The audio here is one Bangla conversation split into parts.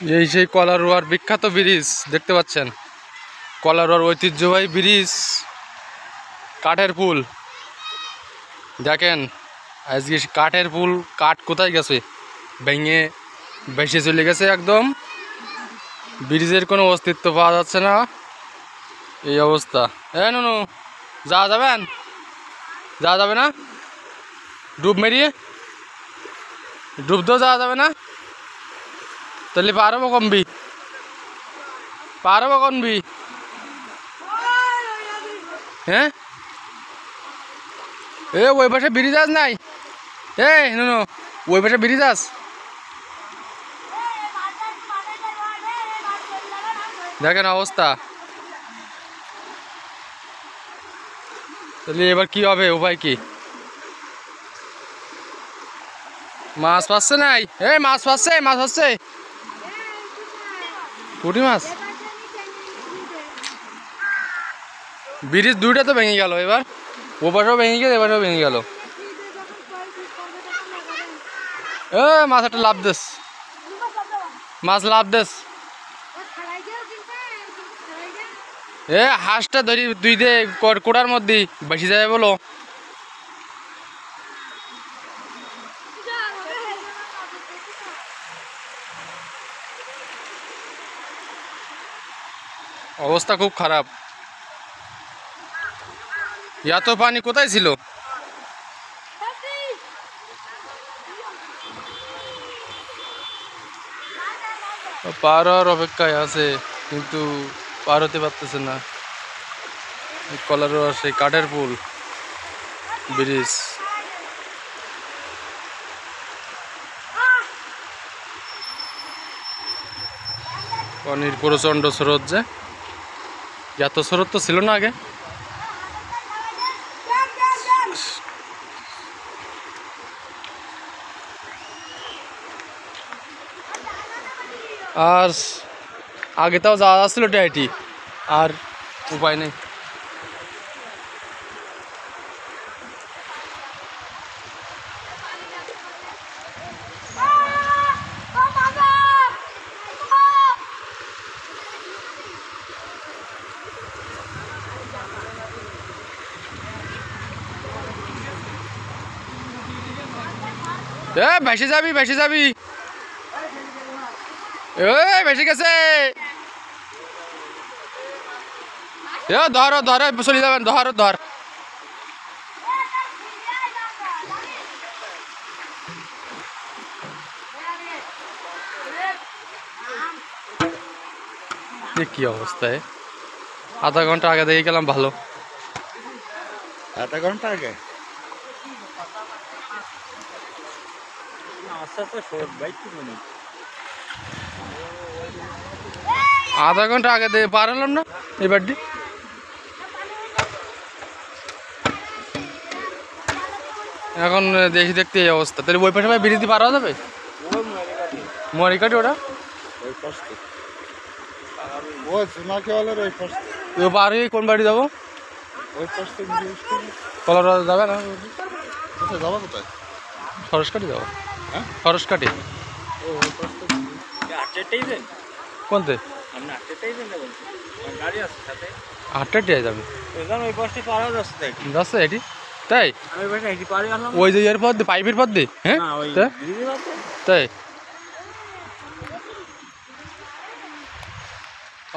এই সেই কলারোয়ার বিখ্যাত ব্রিজ দেখতে পাচ্ছেন, কলারোয়ার ঐতিহ্যবাহী ব্রিজ, কাঠের পুল। দেখেন আজকে কাঠের পুল, কাঠ কোথায় গেছে, ভেঙে ভেসে চলে গেছে একদম, ব্রিজের কোনো অস্তিত্ব পাওয়া যাচ্ছে না, এই অবস্থা। নুনু যাওয়া যাবেন, যাওয়া যাবে না, ডুব মেরিয়ে ডুব তো যাওয়া যাবে না, তাহলে পারবো কমবি, পারবো কমবি, হ্যাঁ ওই পাশে ব্রিজ আস নাই, নুনু ওই পাশে ব্রিজ আস। দেখেন অবস্থা, তাহলে এবার কি হবে, উপায় কি? মাছ পাচ্ছে নাই, মাছ পাচ্ছে, মাছ হচ্ছে, পুঁটি মাছ। ব্রিজ দুইটা তো ভেঙে গেল, এবার ও পাশেও ভেঙে গেল, এবারেও ভেঙে গেল। মাছ একটা লাভ দেস, মাছ লাভ দেস। হাঁসটা ধরি দুই দে কোটার মধ্যে বেশি যাবে বলো। অবস্থা খুব খারাপ, এত পানি কোথায় ছিল? পার হওয়ার অপেক্ষায় আছে কিন্তু পার হতে পারতেছে না। কলারোয়া সেই কাঠের পুল ব্রিজ, পানির প্রচণ্ড স্রোত, যে এত স্রোত তো ছিল না আগে। আর আগে তাও যাওয়া যাচ্ছিল ডাইটি, আর উপায় নেই। ভেসে যাবি, ভেসে যাবি, ভেসে গেছে, ধর ধর চলে যাবেন, ধর ধর। কি অবস্থায়, আধা ঘন্টা আগে দেখে গেলাম ভালো, আধা ঘন্টা আগে আধা ঘন্টা আগে দিয়ে পার হলাম না এবারটি। এখন দেখি দেখতে এই অবস্থা, তাহলে ওই পাশে ব্রিজ দিয়ে পার হওয়া যাবে? মরিকাটি ওটা পার হয়ে কোন বাড়ি যাবো? কলারোয়া যাবে না, যাবো কোথায়? সরসকাটি যাবো, সরসকাটি কোনতে? আটটায় যাবে যাচ্ছে এটি, তাই ওই যে এর পর দিয়ে, পাইপের পর দিয়ে, হ্যাঁ তাই।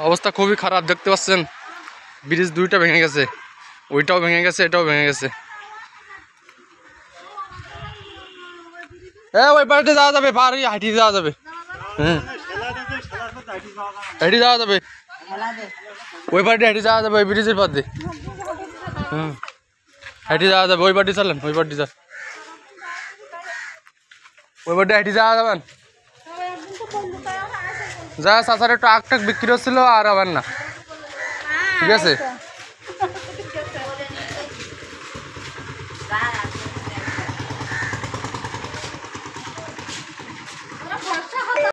অবস্থা খুবই খারাপ, দেখতে পাচ্ছেন ব্রিজ দুইটা ভেঙে গেছে, ওইটাও ভেঙে গেছে, এটাও ভেঙে গেছে। ওই পাশে যাওয়া যাবে, পার হয়ে হাঁটিয়ে যাওয়া যাবে, হেঁটে যাওয়া যাবে, ওই পাশে হেঁটে যাওয়া যাবে, ওই ব্রিজের পর দিয়ে, হেঁটে যাওয়া যাবে, ওই পাশে চলেন, ওই পাশে যান, ওই পাশে হেঁটে যাওয়া যাবেন। যা চাচার একটু আখ টাক বিক্রি হচ্ছিল, আর আবার না, ঠিক আছে।